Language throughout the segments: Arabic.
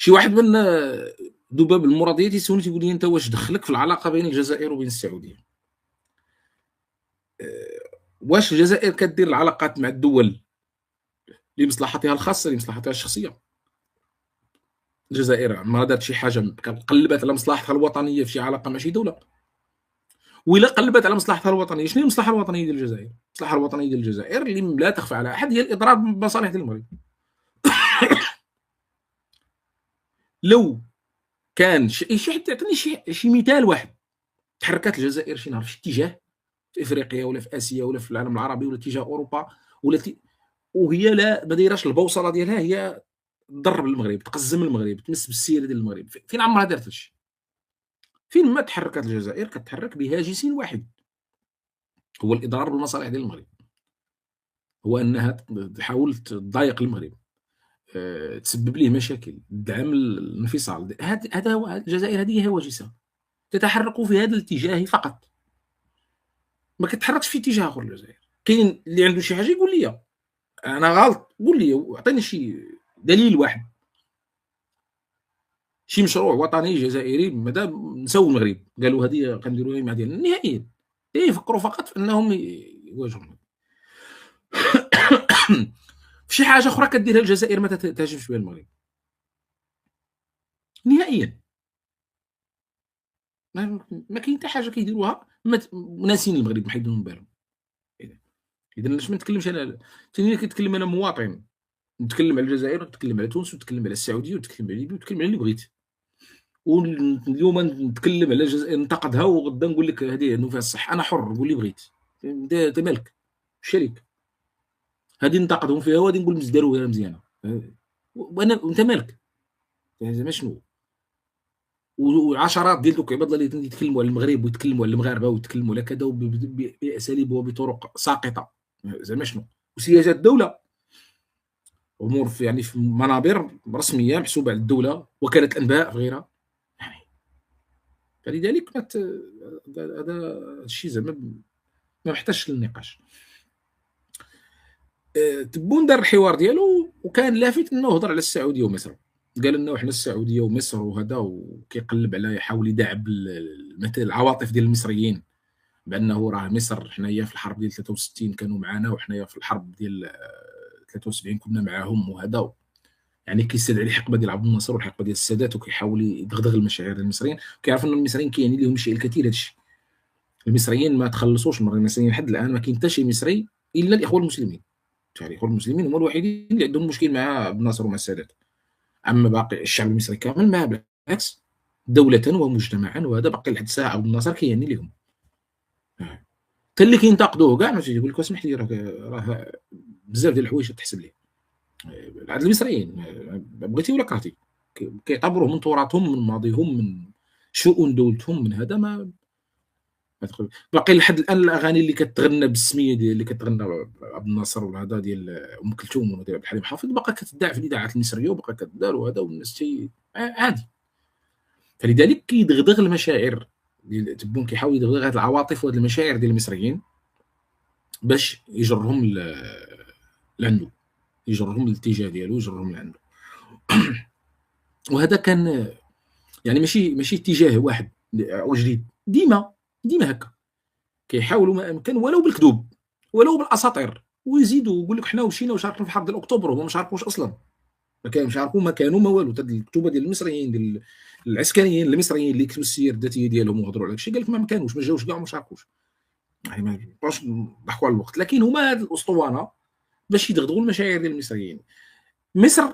شي واحد من ذباب المرضية تيسولني تيقول لي: "أنت واش دخلك في العلاقة بين الجزائر وبين السعودية؟ واش الجزائر كدير العلاقات مع الدول لمصلحتها الخاصة لمصلحتها الشخصية؟ الجزائر عمرها دارت شي حاجة قلّبات على مصلحتها الوطنية في شي علاقة مع شي دولة؟ وإلا قلّبات على مصلحتها الوطنية، شنو هي المصلحة الوطنية ديال الجزائر؟ المصلحة الوطنية ديال الجزائر اللي لا تخفى على أحد هي الإضرار بمصالح ديال المغرب. لو كان شي حد يعطيني شي مثال واحد تحركات الجزائر شي نهار في شي اتجاه في إفريقيا ولا في آسيا ولا في العالم العربي ولا اتجاه أوروبا ولا وهي ما دايراش البوصلة ديالها هي تضرب المغرب، تقزم المغرب، تمس بالسيرة ديال المغرب، فين عمرها دارت هادشي؟ فين ما تحركت الجزائر كتحرك بهاجس واحد، هو الإضرار بالمصالح ديال المغرب، هو أنها تحاول تضايق المغرب، تسبب ليه مشاكل، تدعم الانفصال، هذا هو الجزائر، هذه هي هواجسها، تتحرك في هذا الاتجاه فقط، ما كتحركش في اتجاه آخر الجزائر. كاين اللي عنده شي حاجة يقول لي أنا غلط، قُل لي عطيني شي دليل واحد، شي مشروع وطني جزائري مادام نساو المغرب، قالوا هذه غنديروها مع ديالنا، نهائيًا، يفكروا فقط في أنهم يواجهوا المغرب. في شي حاجة أخرى كديرها الجزائر ما تهتمش بها المغرب، نهائيًا، ما كاين حتى حاجة كيديروها ناسيين المغرب محيدين من بالهم. إذا علاش ما نتكلمش أنا، تاني كنتكلم أنا مواطن، نتكلم على الجزائر ونتكلم على تونس ونتكلم على السعودية ونتكلم على ليبيا ونتكلم على اللي بغيت. واليوم نتكلم على الجزائر ننتقدها وغدا نقول لك هذه انه فيها الصح، انا حر نقول اللي بغيت، انت مالك الشريك، هذه ننتقدهم فيها وهذه نقول داروها مزيانه، وانا انت مالك يعني زعما شنو؟ وعشرات ديال دوك العباد اللي يتكلموا على المغرب ويتكلموا على المغاربه ويتكلموا على كذا باساليب وبطرق ساقطه، زعما شنو؟ وسياسات الدوله امور في منابر رسميه محسوبه على الدوله، وكاله الانباء في غيرها، فلذلك هذا الشيء زعما ما محتاجش للنقاش. تبون دار الحوار ديالو وكان لافت انه هضر على السعوديه ومصر، قال انه احنا السعوديه ومصر وهذا، وكيقلب على يحاول يداعب مثل العواطف ديال المصريين بانه راه مصر حنايا في الحرب ديال 63 كانوا معنا وحنايا في الحرب ديال 73 كنا معاهم وهذا، يعني كيستدعي الحقبه ديال عبد الناصر والحقبه ديال السادات وكيحاول يدغدغ المشاعر ديال المصريين، كيعرف ان المصريين كيعني لهم شيء كثير هادشي، المصريين ما تخلصوش المصريين لحد الان ما كاين حتى شي مصري الا الاخوه المسلمين، الاخوه المسلمين هما الوحيدين اللي عندهم مشكل مع عبد الناصر ومع السادات، اما باقي الشعب المصري كامل ما بالعكس، دوله ومجتمعا، وهذا باقي لحد الساعه عبد الناصر كيعني لهم، حتى اللي كينتقدوه كاع ماشي يقول لك اسمح لي راه بزاف ديال الحوايج تحسب ليه، عند المصريين بغيتي ولا كرهتي كيعتبروه من تراثهم من ماضيهم من شؤون دولتهم من هذا، ما باقي لحد الان الاغاني اللي كتغنى بالسميه ديال اللي كتغنى عبد الناصر وهذا ديال ام كلثوم وديال عبد الحليم حافظ باقا كتذاع في الاذاعات المصريه وباقا كدار وهذا، والناس عادي، فلذلك كيدغدغ المشاعر ديال تبون، كيحاول يدغدغ هذه العواطف وهذه المشاعر ديال المصريين باش يجرهم لعنده، يجرهم للاتجاه ديالو، يجرهم لعنده. وهذا كان يعني ماشي اتجاه واحد او جديد، ديما هكا كيحاولوا ما امكن ولو بالكذوب ولو بالاساطير، ويزيدوا يقول لك حنا مشينا وشاركنا في حرب ديال اكتوبر وهما ما شاركوش اصلا، ما كانوا شاركوا ما كانوا ما والو، هاد الكتوبه ديال المصريين ديال العسكريين المصريين اللي كتبوا السير الذاتيه ديالهم وهضروا على الشيء، قال لك ما كانوش، ما جاوش كاع وما شاركوش، يعني ما نبقاوش نضحكوا على الوقت، لكن هما هاد الاسطوانه باش يدغدغوا المشاعر ديال المصريين. مصر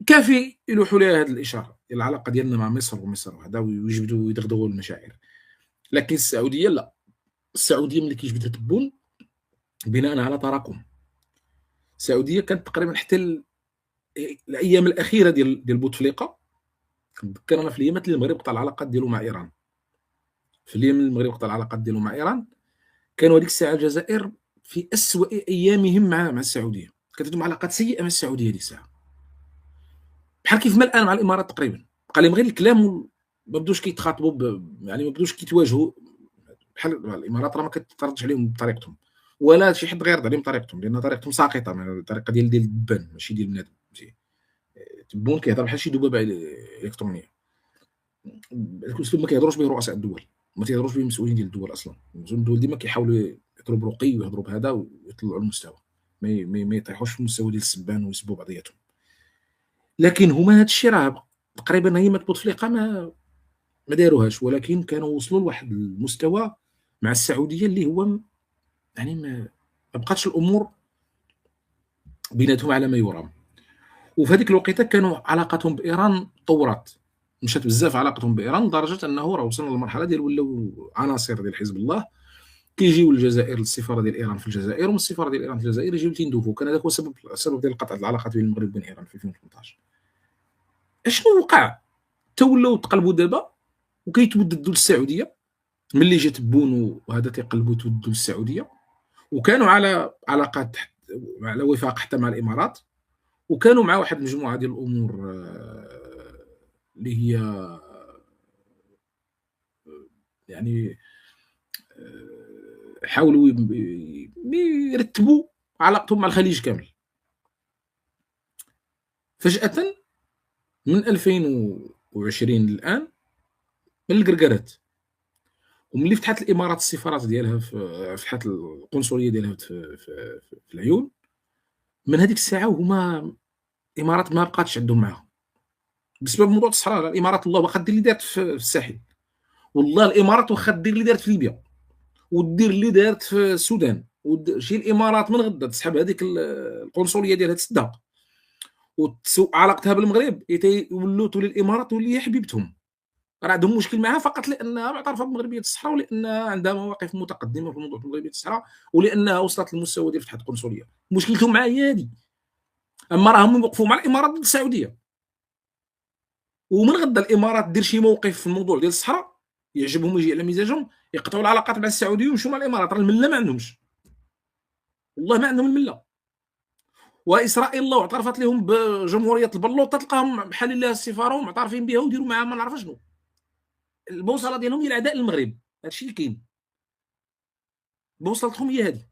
كافي يلوحوا لها هذه الاشاره ديال العلاقه ديالنا مع مصر ومصر وهذا، ويجبدوا ويدغدغوا المشاعر، لكن السعوديه لا، السعوديه ملي كيجبدها تبون بناء على تراكم، السعوديه كانت تقريبا حتى الايام الاخيره ديال بوتفليقه، كنتذكر انا في الايامات اللي المغرب قطع العلاقات ديالو مع ايران، في الايام اللي المغرب قطع العلاقات ديالو مع ايران كانوا هذيك الساعه الجزائر في اسوء ايامهم مع السعوديه، كانت عندهم علاقات سيئه مع السعوديه ديك الساعه، بحال كيف ما الان مع الامارات تقريبا، بقى لهم غير الكلام ما بدوش كيتخاطبوا يعني ما بدوش كيتواجهوا، بحال الامارات راه ما كتردش عليهم بطريقتهم، ولا شي حد غيرد عليهم بطريقتهم، لان طريقتهم ساقطه، الطريقه ديال الدبان ماشي ديال بنادم، تبون كيهضر بحال شي ذبابة إلكترونية. الأسلوب ما كيهضروش به رؤساء الدول، ما تيهضروش به المسؤولين ديال الدول أصلًا. المسؤولين الدول ديما كيحاولوا يهضروا برقي ويهضروا بهذا ويطلعوا المستوى، ما يطيحوش في المستوى ديال السبان ويسبوا بعضياتهم. لكن هما هاد الشيء راه تقريبا أيامات بوتفليقة ما داروهاش، ولكن كانوا وصلوا لواحد المستوى مع السعودية اللي هو يعني ما بقاتش الأمور بيناتهم على ما يرام. وفي هذيك الوقيته كانوا علاقتهم بإيران طورات، مشات بزاف علاقتهم بإيران لدرجة أنه راه وصلنا للمرحلة ديال ولاو عناصر ديال حزب الله كيجيو للجزائر للسفارة ديال إيران في الجزائر، ومن السفارة ديال إيران في الجزائر يجيو تيندوفوا. كان هذاك هو السبب ديال قطع العلاقات بين المغرب وبين إيران في 2018. اشنو وقع؟ تا ولاو تقلبوا دابا وكيتوددوا للسعودية ملي جات بونو وهذا تيقلبوا يتودوا للسعودية، وكانوا على علاقات على وفاق حتى مع الإمارات، وكانوا مع واحد المجموعة ديال الأمور اللي هي يعني حاولوا يرتبوا علاقتهم مع الخليج كامل. فجأة من 2020 للآن من القرقرات، وملي فتحت الإمارات السفارات ديالها فتحت القنصلية ديالها في العيون، من هذيك الساعة وهما الإمارات ما بقاتش عندهم معاهم بسبب موضوع الصحراء. الإمارات الله واخا دير اللي دارت في الساحل، والله الإمارات واخا دير اللي دارت في ليبيا ودير اللي دارت في السودان، شي الإمارات من غدا تسحب هذيك القنصلية ديالها تسدها علاقتها بالمغرب تولي الإمارات تولي هي حبيبتهم. راه عندهم مشكل معها فقط لأنها معترفة بمغربية الصحراء، ولأنها عندها مواقف متقدمة في موضوع مغربية الصحراء، ولأنها وصلت للمستوى ديال فتح قنصلية. مشكلتهم معها هي هذه. أما راهم وقفوا مع الإمارات ضد السعودية، ومن غدا الإمارات دير شي موقف في الموضوع ديال الصحراء يعجبهم يجي على مزاجهم يقطعوا العلاقات مع السعودية ويمشوا مع الإمارات. راه الملة ما عندهمش، والله ما عندهم الملة. وإسرائيل الله اعترفت لهم بجمهورية البلوط تلقاهم بحال الله السفارة ومعترفين بها وديروا معاها ما نعرف شنو. البوصلة ديالهم هي العداء للمغرب، هادشي اللي كاين. بوصلتهم هي هذه،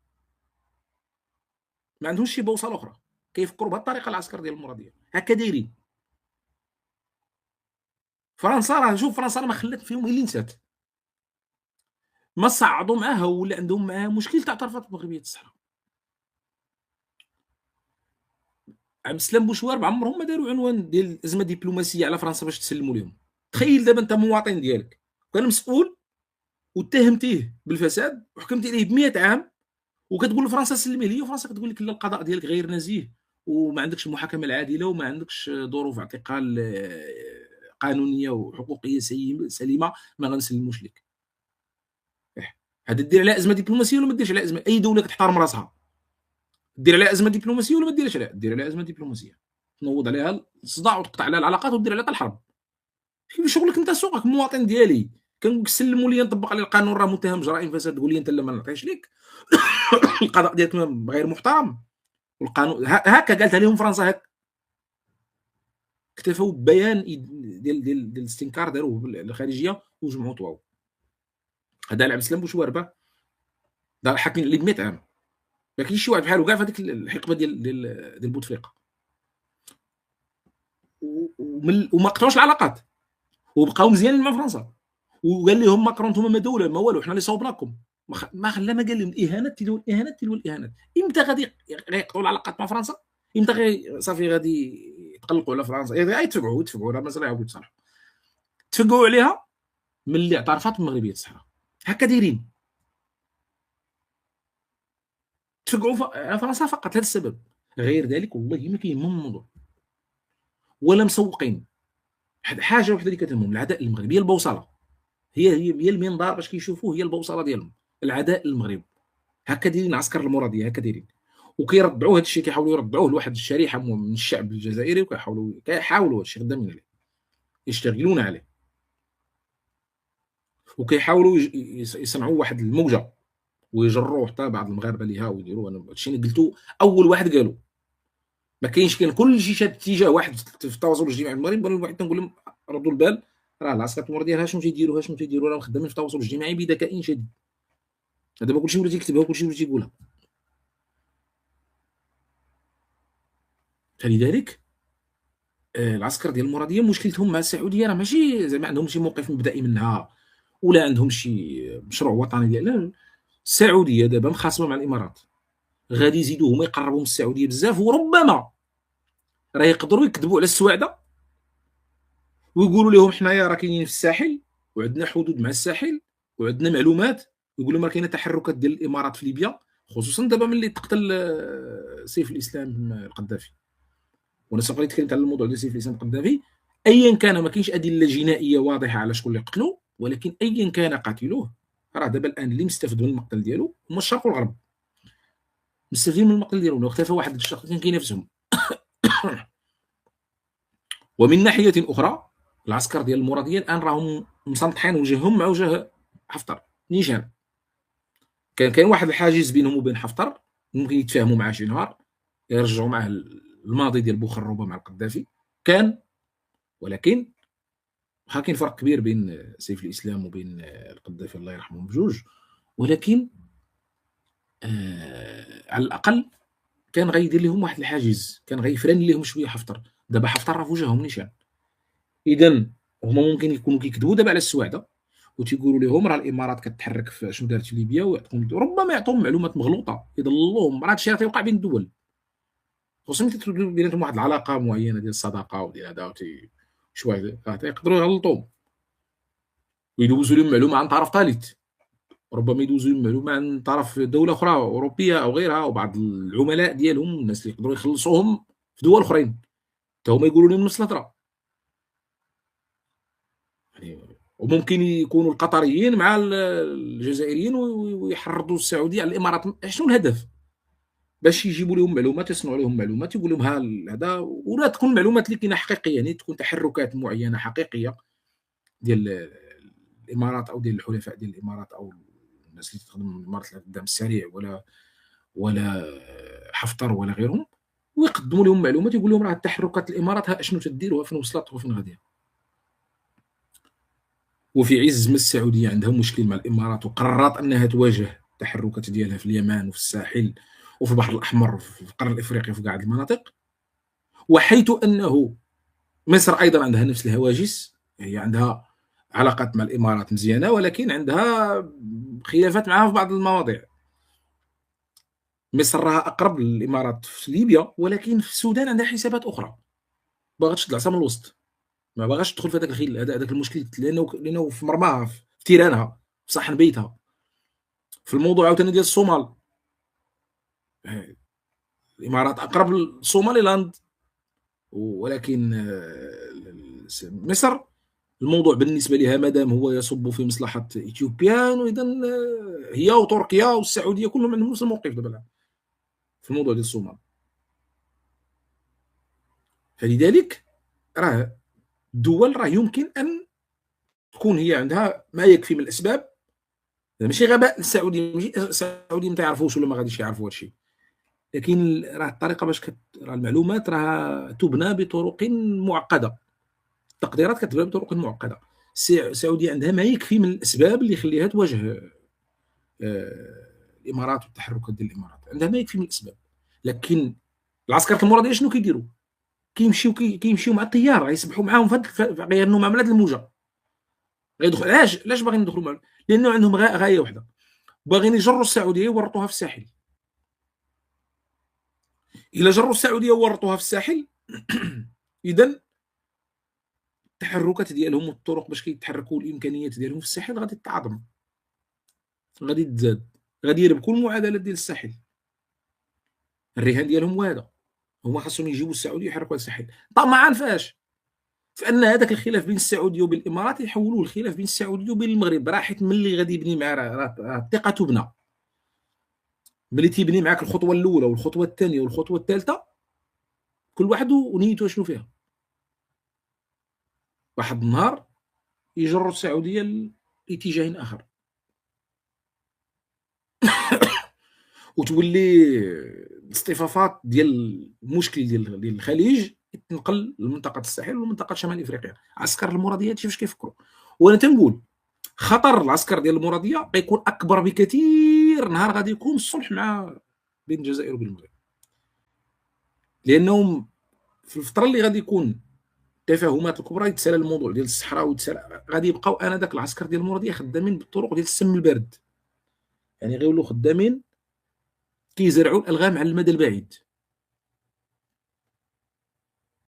ما عندهمش شي بوصله اخرى. كيفكروا بهذه الطريقه العسكر ديال المراديه هكا دايرين. فرنسا راه شوف فرنسا ما خلات فيهم غير اللي نسات، ما صعدوا معاها ولا عندهم معاها مشكل تاع اعترافات مغربيه الصحراء. عبد السلام بوشوارب عمرهم ما داروا عنوان ديال ازمه دبلوماسيه على فرنسا باش تسلموا لهم. تخيل دابا انت مواطن ديالك كان مسؤول واتهمتيه بالفساد وحكمت عليه ب100 عام، وكتقول لفرنسا سلميه لي، وفرنسا كتقول لك لا القضاء ديالك غير نزيه وما عندكش المحاكمه العادله وما عندكش ظروف اعتقال قانونيه وحقوقيه سليمه، ما غنسلموش لك. هذا دير عليها ازمه دبلوماسيه ولا ما ديرش عليها ازمه؟ اي دوله كتحترم راسها دير عليها ازمه دبلوماسيه ولا ما ديرش عليها؟ دير عليها ازمه دبلوماسيه، تنوض عليها الصداع وتقطع عليها العلاقات ودير عليها الحرب. كيف شغلك انت سوقك المواطن ديالي كنقول سلموا لي نطبق عليه القانون، راه متهم بجرائم فساد، تقول لي انت لا ما نعطيش لك القضاء ديالك غير محترم والقانون هكا قالتها لهم فرنسا. هكا اكتفوا ببيان ديال الاستنكار داروه الخارجيه وجمعوا طواو. هذا عبد السلام بوشواربه دار حاكم اللي ب 100 عام، ما كاينش شي واحد بحالو كاع في هذيك الحقبه ديال بوتفليقه. وما قطعوش العلاقات وبقاو مزيانين مع فرنسا. وقال لهم ماكرون انتم ما دوله ما والو، حنا اللي صوبناكم. ما خلا ما قال لهم الاهانات تلو الاهانات تلو الاهانات. امتى غادي يقطعوا العلاقات مع فرنسا؟ امتى صافي غادي يتقلقوا على فرنسا؟ يتفقعوا راه مازال يعاودوا يتصالحوا. تفقعوا عليها ملي اعترفت المغربيه الصحراء. هكا دايرين تفقعوا على فرنسا فقط لهذا السبب. غير ذلك والله ما كاين من الموضوع ولا مسوقين. حاجه وحده اللي كتهمهم العداء للمغرب، هي البوصله، هي المنظار باش كيشوفوه، هي البوصله ديالهم العداء للمغرب. هكا دايرين عسكر المراديه هكا دايرين، وكيردعوا هذا الشيء، كيحاولوا يردعوه لواحد الشريحه من الشعب الجزائري، وكيحاولوا هذا الشيء خدامين عليه يشتغلون عليه، وكيحاولوا يصنعوا واحد الموجه ويجروا حتى بعض المغاربه ليها ويديروا. انا هادشي اللي قلتو اول واحد قالوا ما كاينش، كان كل شيء شاد اتجاه واحد في التواصل الاجتماعي المغرب. انا واحد تنقول لهم ردوا البال، راه العسكر المراديه شنو تيديروا راه خدامين في التواصل الاجتماعي بذكاء شديد. هذا ما كلشي ولا تيكتبها وكلشي ولا تيقولها. فلذلك العسكر ديال المراديه مشكلتهم مع السعوديه راه ماشي زعما عندهم شي موقف مبدئي منها، ولا عندهم شي مشروع وطني ديال لا. السعوديه دابا مخاصمه مع الامارات، غادي يزيدوا هما يقربوا من السعوديه بزاف، وربما راه يقدروا يكذبوا على السواعده ويقولوا لهم حنايا راه كاينين في الساحل وعندنا حدود مع الساحل وعندنا معلومات، ويقول لهم راه كاينه تحركات ديال الامارات في ليبيا، خصوصا دابا ملي تقتل سيف الاسلام القذافي. وانا سبق لي تكلمت على الموضوع ديال سيف الاسلام القذافي. ايا كان ما كاينش ادله جنائيه واضحه على شكون اللي قتلو، ولكن ايا كان قاتلوه راه دابا الان اللي مستفد من المقتل ديالو هما الشرق والغرب، مستفيدين من المقتل ديالو لو اختفى واحد الشخص كان كينافسهم. ومن ناحيه اخرى العسكر ديال المراديه الان راهم مسنطحين وجههم مع وجه حفتر نيشان. كان واحد الحاجز بينهم وبين حفتر، ممكن يتفاهموا معاه شي نهار، يرجعوا معاه الماضي ديال بوخروبه مع القذافي كان. ولكن واخا كاين فرق كبير بين سيف الاسلام وبين القذافي الله يرحمهم بجوج، ولكن على الاقل كان غيدير لهم واحد الحاجز، كان غيفرن لهم شويه حفتر. دابا حفتر راه في وجههم نيشان، اذا هما ممكن يكونوا كيكذبوا دابا على السواعده وتيقولوا لهم راه الامارات كتحرك في شنو دارت في ليبيا، ويعطيهم ربما يعطوهم معلومات مغلوطه يضلوهم. راه هادشي راه تيوقع بين الدول، خصوصا ملي تتولد بيناتهم واحد العلاقه معينه ديال الصداقه وديال هذا شويه تيقدروا يغلطوهم ويدوزوا لهم معلومه عن طرف ثالث، ربما يدوزوا لهم معلومه عن طرف دوله اخرى اوروبيه او غيرها، وبعض العملاء ديالهم الناس اللي يقدروا يخلصوهم في دول اخرين حتى هما يقولوا لهم نفس الهضره يعني. وممكن يكونوا القطريين مع الجزائريين ويحرضوا السعوديه على الامارات. شنو الهدف؟ باش يجيبوا لهم معلومات، يصنعوا لهم معلومات، يقول لهم ها هذا، ولا تكون المعلومات اللي كاينه حقيقيه، يعني تكون تحركات معينه حقيقيه ديال الامارات او ديال الحلفاء ديال الامارات او الناس اللي تخدم الامارات الدعم السريع ولا حفتر ولا غيرهم، ويقدموا لهم معلومات، يقول لهم راه تحركات الامارات ها شنو تدير وفين وصلت وفين غاديه. وفي عز ما السعوديه عندها مشكل مع الامارات وقررت انها تواجه التحركات ديالها في اليمن وفي الساحل وفي البحر الاحمر وفي القرن الافريقي وفي كاع المناطق، وحيث انه مصر ايضا عندها نفس الهواجس، هي عندها علاقات مع الامارات مزيانه ولكن عندها خلافات معها في بعض المواضيع. مصر راها اقرب للامارات في ليبيا، ولكن في السودان عندها حسابات اخرى، باغا تشد العصا من الوسط، ما باغاش تدخل في هذاك الخيل، هذاك المشكل، لانه في مرماها في تيرانها في صحن بيتها. في الموضوع عاوتاني ديال الصومال، الامارات اقرب للصومالي لاند، ولكن مصر الموضوع بالنسبه لها مادام هو يصب في مصلحه اثيوبيان، اذا هي وتركيا والسعوديه كلهم عندهم نفس الموقف دابا في الموضوع ديال الصومال. فلذلك راه الدول راه يمكن ان تكون هي عندها ما يكفي من الاسباب، ماشي غباء السعودي، ماشي السعودي ما تعرفوش ولا ما غاديش يعرفوا هذا الشيء، لكن راه الطريقه باش راه المعلومات راه تبنى بطرق معقده، التقديرات كتبنى بطرق معقده. السعوديه عندها ما يكفي من الاسباب اللي يخليها تواجه الامارات والتحركات ديال الامارات، عندها ما يكفي من الاسباب. لكن العسكر المراديه شنو كيديروا؟ كيمشيو مع الطيار، غيسبحوا معاهم غيرنوا مع بلاد الموجه، غيدخل. علاش باغيين يدخلوا معاهم؟ لانه عندهم غايه واحده، باغيين يجروا السعوديه يورطوها في الساحل. الا جروا السعوديه وورطوها في الساحل اذا التحركات ديالهم والطرق باش كيتحركوا الامكانيات ديالهم في الساحل غادي تتعاظم، غادي تزاد، غادي يربكوا المعادلات ديال الساحل. الرهان ديالهم هو هذا، هما خاصهم يجيبوا السعوديه يحركوا الساحل، طمعا فاش؟ فان هذاك الخلاف بين السعوديه وبين الامارات يحولوه الخلاف بين السعوديه وبين المغرب، راه حيت ملي غادي يبني مع راه الثقه تبنى، ملي تيبني معاك الخطوه الاولى والخطوه الثانيه والخطوه الثالثه، كل واحد ونيته شنو فيها. واحد النهار يجر السعوديه لاتجاه اخر وتولي الاصطفافات ديال المشكل ديال الخليج تنقل لمنطقه الساحل ومنطقه شمال افريقيا. عسكر المراديات كيفاش كيفكروا؟ وانا تنقول خطر العسكر ديال المراديه غيكون اكبر بكثير نهار غادي يكون الصلح مع بين الجزائر وبين المغرب، لانهم في الفتره اللي غادي يكون التفاهمات الكبرى يتسالى الموضوع ديال الصحراء، ويتسالى غادي يبقاو انذاك العسكر ديال المورية خدامين بالطرق ديال السم البارد، يعني غيولوا خدامين كيزرعوا الالغام على المدى البعيد.